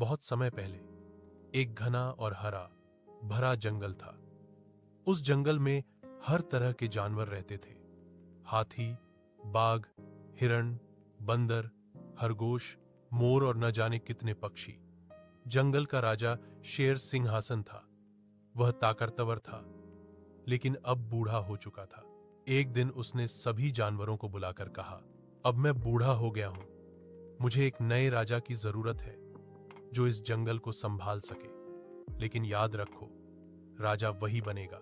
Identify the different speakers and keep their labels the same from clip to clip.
Speaker 1: बहुत समय पहले एक घना और हरा भरा जंगल था। उस जंगल में हर तरह के जानवर रहते थे। हाथी, बाघ, हिरण, बंदर, खरगोश, मोर और न जाने कितने पक्षी। जंगल का राजा शेर सिंहासन था। वह ताकतवर था, लेकिन अब बूढ़ा हो चुका था। एक दिन उसने सभी जानवरों को बुलाकर कहा, अब मैं बूढ़ा हो गया हूं। मुझे एक नए राजा की जरूरत है जो इस जंगल को संभाल सके। लेकिन याद रखो, राजा वही बनेगा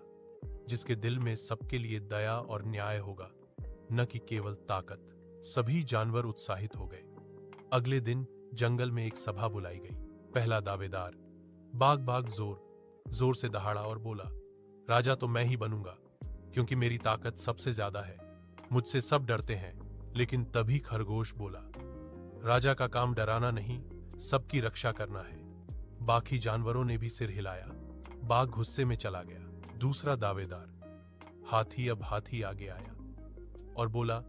Speaker 1: जिसके दिल में सबके लिए दया और न्याय होगा, न कि केवल ताकत। सभी जानवर उत्साहित हो गए। अगले दिन जंगल में एक सभा बुलाई गई। पहला दावेदार बाघ बाघ जोर जोर से दहाड़ा और बोला, राजा तो मैं ही बनूंगा, क्योंकि मेरी ताकत सबसे ज्यादा है। मुझसे सब डरते हैं। लेकिन तभी खरगोश बोला, राजा का काम डराना नहीं, सबकी रक्षा करना है। बाकी जानवरों ने भी सिर हिलाया। बाघ गुस्से में चला गया। दूसरा दावेदार हाथी अब हाथी आगे आया और बोला,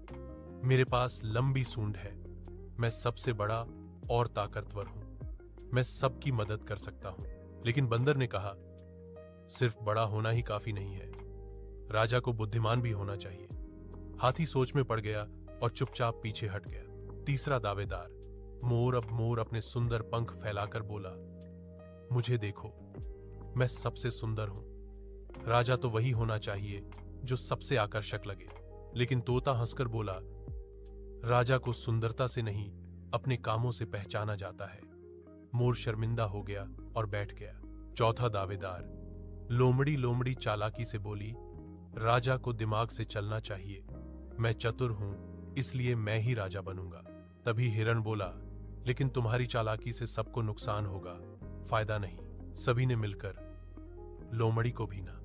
Speaker 1: मेरे पास लंबी सूंड है, मैं सबसे बड़ा और ताकतवर हूं, मैं सबकी मदद कर सकता हूं। लेकिन बंदर ने कहा, सिर्फ बड़ा होना ही काफी नहीं है, राजा को बुद्धिमान भी होना चाहिए। हाथी सोच में पड़ गया और चुपचाप पीछे हट गया। तीसरा दावेदार मोर अब मोर अपने सुंदर पंख फैलाकर बोला, मुझे देखो, मैं सबसे सुंदर हूं। राजा तो वही होना चाहिए जो सबसे आकर्षक लगे। लेकिन तोता हंसकर बोला, राजा को सुंदरता से नहीं, अपने कामों से पहचाना जाता है। मोर शर्मिंदा हो गया और बैठ गया। चौथा दावेदार लोमड़ी लोमड़ी चालाकी से बोली, राजा को दिमाग से चलना चाहिए, मैं चतुर हूं, इसलिए मैं ही राजा बनूंगा। तभी हिरण बोला, लेकिन तुम्हारी चालाकी से सबको नुकसान होगा, फायदा नहीं। सभी ने मिलकर लोमड़ी को भी ना